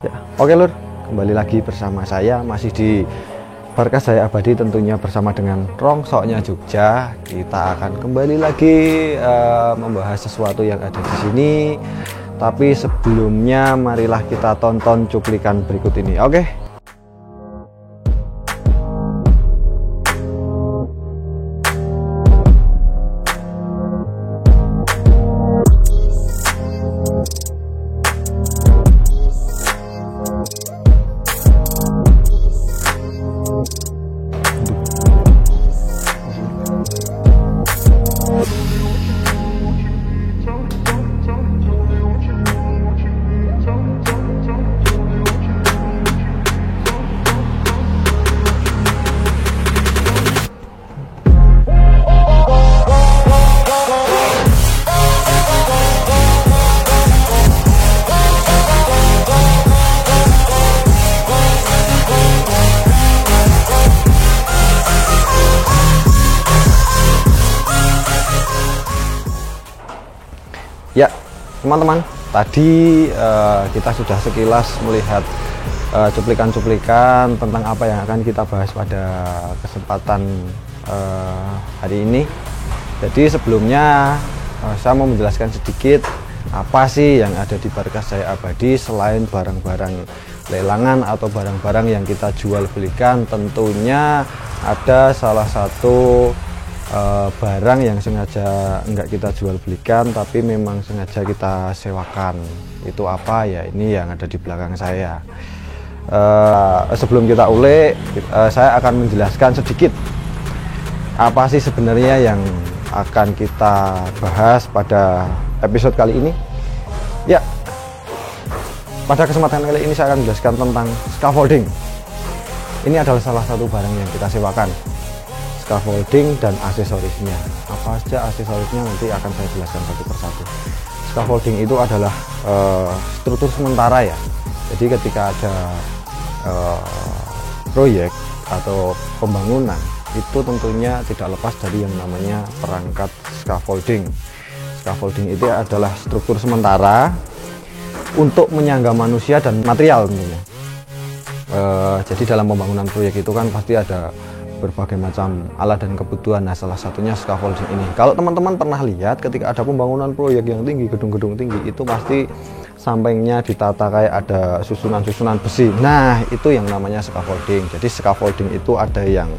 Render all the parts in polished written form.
Ya, oke Lur, kembali lagi bersama saya masih di Barkas Jaya Abadi, tentunya bersama dengan Rongsoknya Jogja. Kita akan kembali lagi membahas sesuatu yang ada di sini. Tapi sebelumnya marilah kita tonton cuplikan berikut ini. Oke. Ya, teman-teman, tadi kita sudah sekilas melihat cuplikan-cuplikan tentang apa yang akan kita bahas pada kesempatan hari ini. Jadi sebelumnya saya mau menjelaskan sedikit apa sih yang ada di Barkas Jaya Abadi selain barang-barang lelangan atau barang-barang yang kita jual belikan. Tentunya ada salah satu barang yang sengaja enggak kita jual belikan tapi memang sengaja kita sewakan. Itu apa ya? Ini yang ada di belakang saya. Sebelum kita ulik, saya akan menjelaskan sedikit apa sih sebenarnya yang akan kita bahas pada episode kali ini. Ya, pada kesempatan kali ini saya akan menjelaskan tentang scaffolding. Ini adalah salah satu barang yang kita sewakan, scaffolding dan aksesorisnya. Apa saja aksesorisnya nanti akan saya jelaskan satu persatu. Scaffolding itu adalah struktur sementara ya. Jadi ketika ada proyek atau pembangunan, itu tentunya tidak lepas dari yang namanya perangkat scaffolding. Scaffolding itu adalah struktur sementara untuk menyangga manusia dan material tentunya. Jadi dalam pembangunan proyek itu kan pasti ada berbagai macam alat dan kebutuhan. Nah, salah satunya scaffolding ini. Kalau teman-teman pernah lihat ketika ada pembangunan proyek yang tinggi, gedung-gedung tinggi, itu pasti sampingnya ditata kayak ada susunan-susunan besi. Nah, itu yang namanya scaffolding. Jadi scaffolding itu ada yang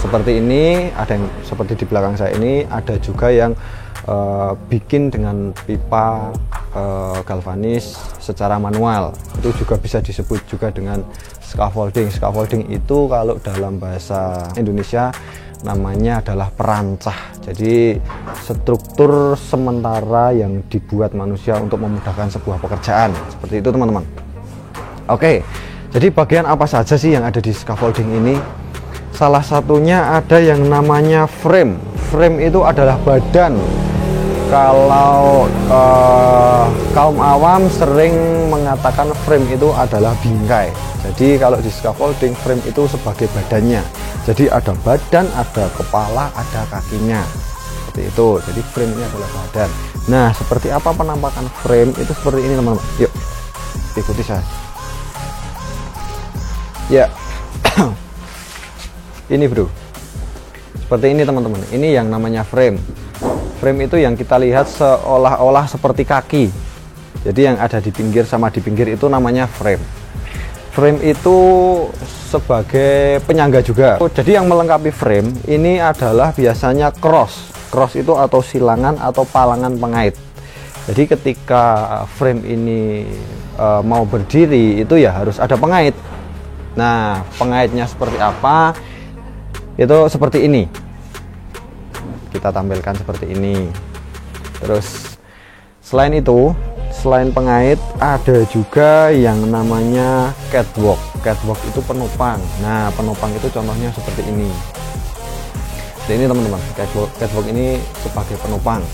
seperti ini, ada yang seperti di belakang saya ini, ada juga yang bikin dengan pipa galvanis secara manual. Itu juga bisa disebut juga dengan scaffolding. Scaffolding itu kalau dalam bahasa Indonesia namanya adalah perancah. Jadi struktur sementara yang dibuat manusia untuk memudahkan sebuah pekerjaan. Seperti itu teman-teman. Oke, jadi bagian apa saja sih yang ada di scaffolding ini? Salah satunya ada yang namanya frame. Frame itu adalah badan. Kalau kaum awam sering mengatakan frame itu adalah bingkai. Jadi kalau di scaffolding, frame itu sebagai badannya. Jadi ada badan, ada kepala, ada kakinya. Seperti itu. Jadi frame ini adalah badan. Nah, seperti apa penampakan frame itu seperti ini teman-teman. Yuk, ikuti saya. Ya, ini bro. Seperti ini teman-teman. Ini yang namanya frame. Frame itu yang kita lihat seolah-olah seperti kaki. Jadi yang ada di pinggir sama di pinggir itu namanya frame. Frame itu sebagai penyangga juga. Jadi yang melengkapi frame ini adalah biasanya cross. Cross itu atau silangan atau palangan pengait. Jadi ketika frame ini mau berdiri itu ya harus ada pengait. Nah, pengaitnya seperti apa? Itu seperti ini. Kita tampilkan seperti ini. Terus selain itu, selain pengait ada juga yang namanya catwalk. Catwalk itu penopang. Nah, penopang itu contohnya seperti ini. Nah, ini teman-teman, catwalk ini sebagai penopang.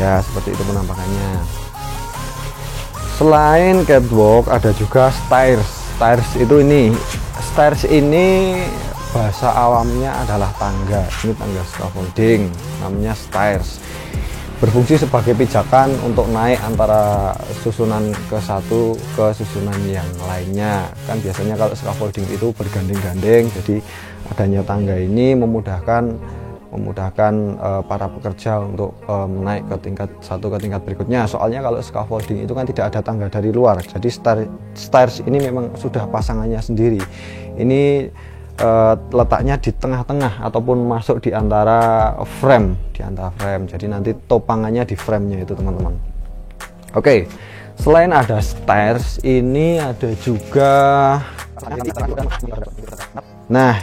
Ya, seperti itu penampakannya. Selain catwalk ada juga stairs. Stairs itu ini. Stairs ini bahasa awamnya adalah tangga. Ini tangga scaffolding, namanya stairs. berfungsi sebagai pijakan untuk naik antara susunan ke satu ke susunan yang lainnya. Kan biasanya kalau scaffolding itu bergandeng-gandeng, jadi adanya tangga ini memudahkan para pekerja untuk naik ke tingkat satu ke tingkat berikutnya. Soalnya kalau scaffolding itu kan tidak ada tangga dari luar, jadi stairs ini memang sudah pasangannya sendiri. Ini letaknya di tengah-tengah ataupun masuk di antara frame, jadi nanti topangannya di framenya itu teman-teman. Oke, selain ada stairs, ini ada juga, nah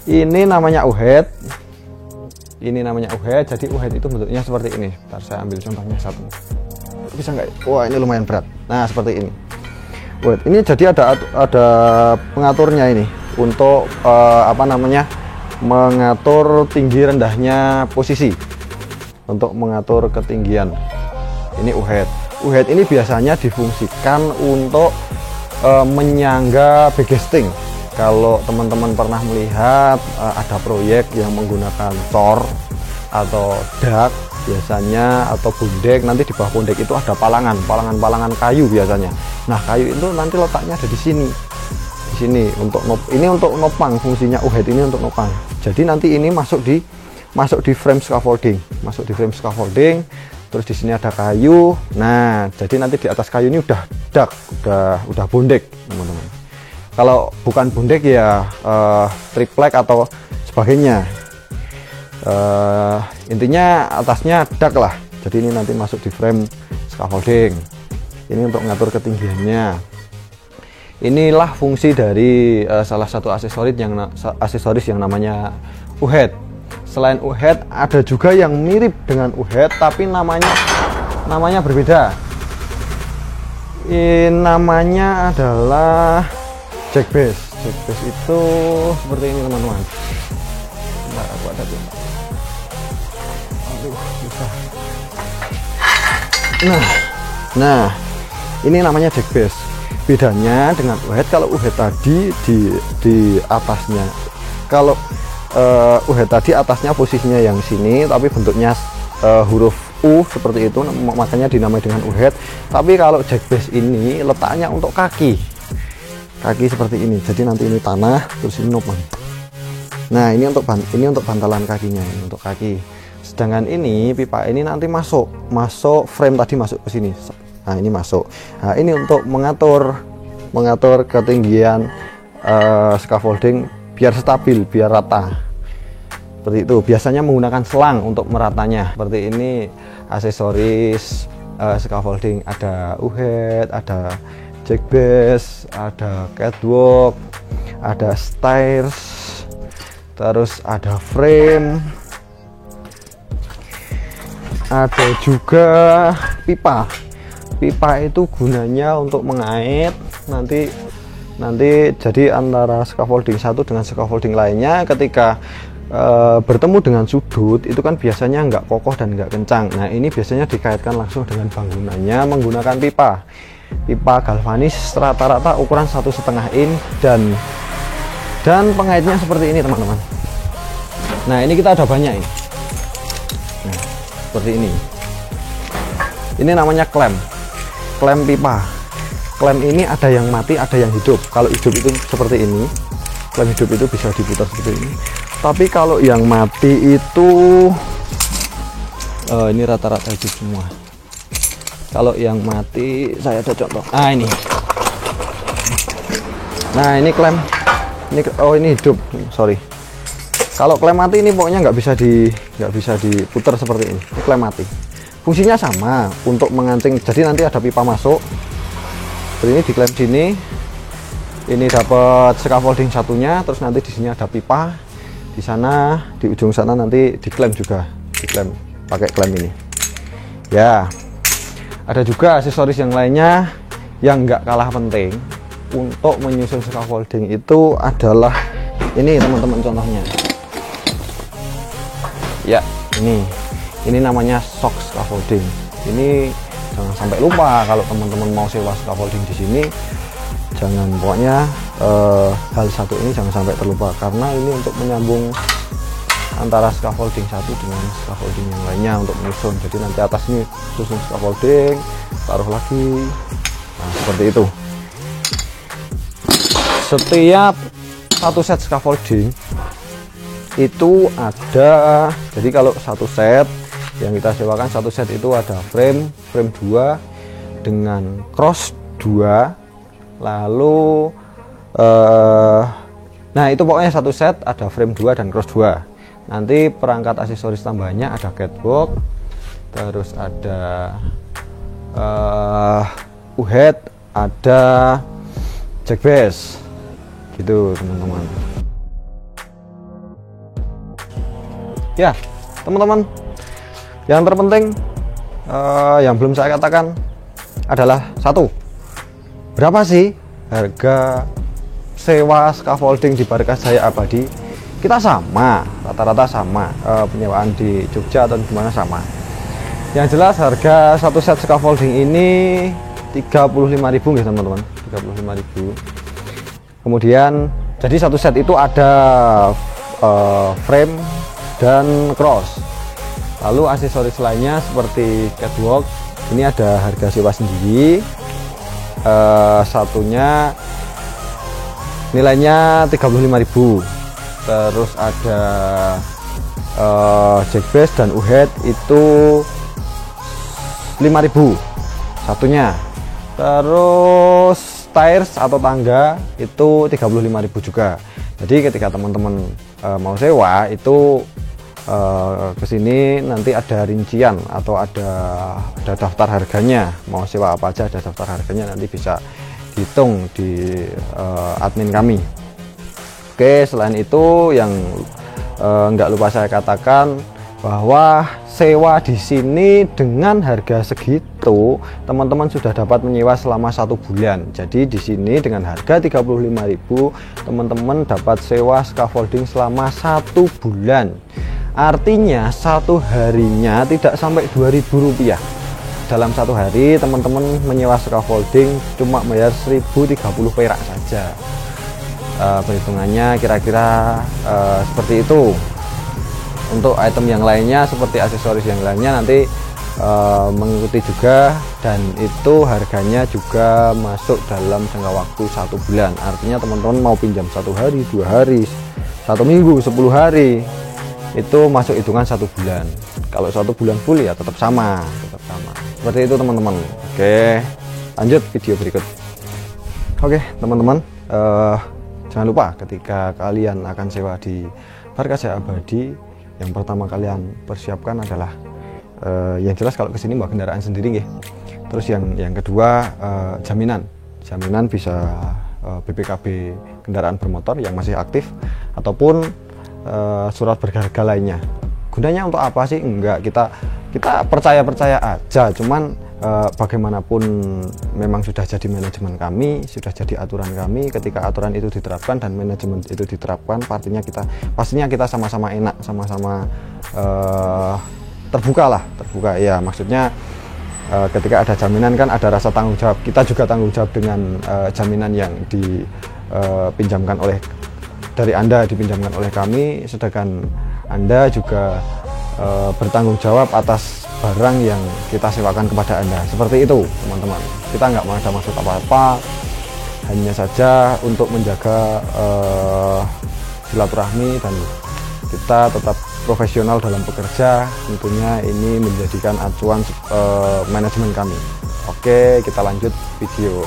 ini namanya U-head. Jadi U-head itu bentuknya seperti ini. Bentar, saya ambil contohnya satu, bisa nggak? Wah, ini lumayan berat. Nah, seperti ini U-head. Ini jadi ada pengaturnya ini untuk mengatur tinggi rendahnya posisi, untuk mengatur ketinggian. Ini U-head. U-head ini biasanya difungsikan untuk menyangga backcasting. Kalau teman-teman pernah melihat ada proyek yang menggunakan cor atau dak biasanya, atau bondek, nanti di bawah bondek itu ada palangan kayu biasanya. Nah, kayu itu nanti letaknya ada di sini. Untuk nopang, fungsinya U-head ini untuk nopang. Jadi nanti ini masuk di frame scaffolding, terus di sini ada kayu. Nah, jadi nanti di atas kayu ini udah dak, udah bondek, teman-teman. Kalau bukan bondek ya triplek atau sebagainya. Intinya atasnya dak lah. Jadi ini nanti masuk di frame scaffolding. Ini untuk mengatur ketinggiannya. Inilah fungsi dari salah satu aksesoris yang namanya U-head. Selain U-head, ada juga yang mirip dengan U-head tapi namanya berbeda. Namanya adalah jack base. Jack base itu seperti ini, teman-teman. Nah, aku ada tuh. Aduh, susah. Nah, ini namanya jack base. Bedanya dengan U-head, kalau U-head tadi di atasnya, kalau U-head tadi atasnya posisinya yang sini, tapi bentuknya huruf U seperti itu, makanya dinamai dengan U-head. Tapi kalau jack base ini letaknya untuk kaki seperti ini. Jadi nanti ini tanah, terus ini nopang. Nah, ini untuk bantalan kakinya, ini untuk kaki. Sedangkan ini pipa ini nanti masuk frame tadi, masuk ke sini. Nah, ini masuk. Nah, ini untuk mengatur ketinggian scaffolding biar stabil, biar rata. Seperti itu. Biasanya menggunakan selang untuk meratanya. Seperti ini aksesoris scaffolding, ada U-head, ada jack base, ada catwalk, ada stairs, terus ada frame, ada juga pipa. Pipa itu gunanya untuk mengait nanti jadi antara scaffolding satu dengan scaffolding lainnya ketika bertemu dengan sudut itu kan biasanya nggak kokoh dan nggak kencang. Nah, ini biasanya dikaitkan langsung dengan bangunannya menggunakan pipa galvanis rata-rata ukuran 1,5 in dan pengaitnya seperti ini, teman-teman. Nah, ini kita ada banyak ini. Nah, seperti ini. Ini namanya klem pipa. Klem ini ada yang mati, ada yang hidup. Kalau hidup itu seperti ini, klem hidup itu bisa diputar seperti ini. Tapi kalau yang mati itu ini rata-rata hidup semua. Kalau yang mati, saya ada contoh. Nah, ini. Nah, ini klem. Ini hidup. Sorry. Kalau klem mati ini pokoknya nggak bisa diputar seperti ini. Ini klem mati. Fungsinya sama untuk mengancing. Jadi nanti ada pipa masuk. Seperti ini, diklem sini. Ini dapat scaffolding satunya, terus nanti di sini ada pipa. Di sana, di ujung sana nanti diklem juga. Diklem pakai klem ini. Ya. Ada juga aksesoris yang lainnya yang nggak kalah penting untuk menyusun scaffolding itu adalah ini, teman-teman, contohnya. Ya, ini namanya shock scaffolding. Ini jangan sampai lupa kalau teman-teman mau sewa scaffolding di sini, jangan, pokoknya hal satu ini jangan sampai terlupa, karena ini untuk menyambung antara scaffolding satu dengan scaffolding yang lainnya untuk menyusun. Jadi nanti atas ini susun scaffolding, taruh lagi. Nah, seperti itu. Setiap satu set scaffolding itu ada, jadi kalau satu set yang kita sewakan, satu set itu ada frame 2 dengan cross 2, lalu nah itu pokoknya satu set ada frame 2 dan cross 2. Nanti perangkat aksesoris tambahnya ada catwalk, terus ada head, ada jack base gitu teman-teman. Ya teman-teman, yang terpenting yang belum saya katakan adalah satu, berapa sih harga sewa scaffolding di Barkas Jaya Abadi? Kita sama, rata-rata sama, penyewaan di Jogja atau gimana sama. Yang jelas harga satu set scaffolding ini 35.000 ya teman-teman, 35.000. Kemudian jadi satu set itu ada frame dan cross, lalu aksesoris lainnya seperti catwalk ini ada harga sewa sendiri, satunya nilainya 35.000. terus ada jack base dan head itu 5.000 satunya, terus tires atau tangga itu 35.000 juga. Jadi ketika teman-teman mau sewa itu kesini nanti ada rincian atau ada daftar harganya, mau sewa apa aja ada daftar harganya, nanti bisa dihitung di admin kami. Oke, selain itu yang nggak lupa saya katakan bahwa sewa di sini dengan harga segitu teman-teman sudah dapat menyewa selama 1 bulan. Jadi di sini dengan harga 35.000 teman-teman dapat sewa scaffolding selama 1 bulan. Artinya satu harinya tidak sampai Rp2.000. Dalam satu hari teman-teman menyewa scaffolding cuma bayar 1.030 perak saja. Perhitungannya kira-kira seperti itu. Untuk item yang lainnya seperti aksesoris yang lainnya nanti mengikuti juga, dan itu harganya juga masuk dalam jangka waktu 1 bulan. Artinya teman-teman mau pinjam 1 hari, 2 hari, 1 minggu, 10 hari itu masuk hitungan 1 bulan. Kalau 1 bulan full ya tetap sama. Seperti itu teman-teman. Oke, lanjut video berikut. Oke teman-teman, jangan lupa ketika kalian akan sewa di Barkas Jaya Abadi, yang pertama kalian persiapkan adalah yang jelas kalau kesini bawa kendaraan sendiri nggih. Terus yang kedua jaminan bisa BPKB kendaraan bermotor yang masih aktif ataupun surat berharga lainnya. Gunanya untuk apa sih? Enggak, kita percaya aja, cuman bagaimanapun memang sudah jadi manajemen kami, sudah jadi aturan kami. Ketika aturan itu diterapkan dan manajemen itu diterapkan, pastinya kita sama-sama enak, sama-sama terbuka ya. Maksudnya ketika ada jaminan kan ada rasa tanggung jawab, kita juga tanggung jawab dengan jaminan yang dipinjamkan oleh dari Anda, dipinjamkan oleh kami, sedangkan Anda juga bertanggung jawab atas barang yang kita sewakan kepada Anda. Seperti itu teman-teman, kita nggak ada maksud apa-apa, hanya saja untuk menjaga silaturahmi dan kita tetap profesional dalam bekerja. Tentunya ini menjadikan acuan manajemen kami. Oke, kita lanjut video.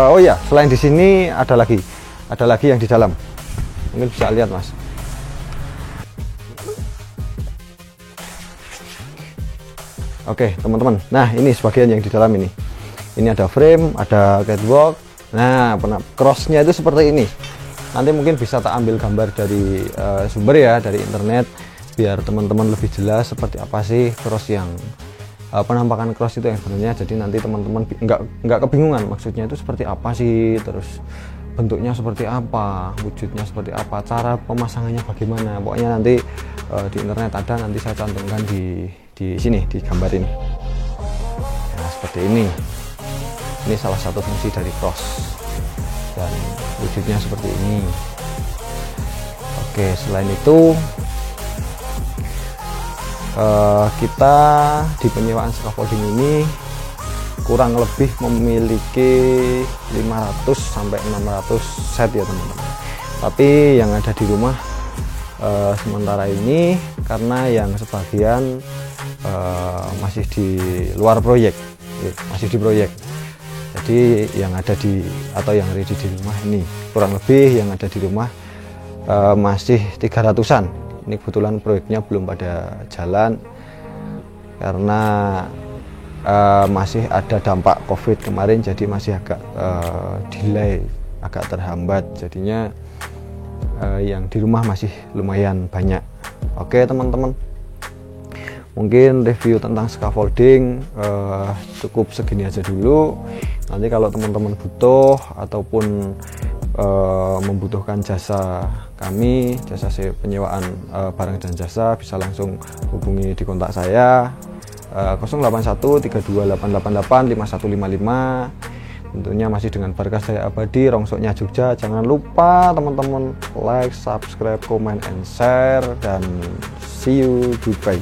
Oh ya, selain di sini ada lagi yang di dalam, mungkin bisa lihat mas. Oke teman-teman, nah ini sebagian yang di dalam ini ada frame, ada catwalk. Nah crossnya itu seperti ini. Nanti mungkin bisa tak ambil gambar dari sumber ya, dari internet, biar teman-teman lebih jelas seperti apa sih cross yang penampakan cross itu yang sebenarnya. Jadi nanti teman-teman nggak kebingungan maksudnya itu seperti apa sih, terus bentuknya seperti apa, wujudnya seperti apa, cara pemasangannya bagaimana. Pokoknya nanti di internet ada, nanti saya cantumkan di sini, di gambar ini. Nah seperti ini salah satu fungsi dari cross dan wujudnya seperti ini. Oke, selain itu kita di penyewaan scaffolding ini kurang lebih memiliki 500 sampai 600 set ya teman-teman. Tapi yang ada di rumah sementara ini karena yang sebagian masih di luar proyek, masih di proyek. Jadi yang ada di atau yang ready di rumah ini kurang lebih yang ada di rumah masih 300-an. Ini kebetulan proyeknya belum pada jalan karena masih ada dampak COVID kemarin, jadi masih agak delay, agak terhambat. Jadinya yang di rumah masih lumayan banyak. Oke teman-teman, mungkin review tentang scaffolding cukup segini aja dulu. Nanti kalau teman-teman butuh ataupun membutuhkan jasa kami, jasa penyewaan barang dan jasa, bisa langsung hubungi di kontak saya 081328885155. Tentunya masih dengan Barkas Jaya Abadi, Rongsoknya Jogja. Jangan lupa teman-teman like, subscribe, comment, and share, dan see you, goodbye.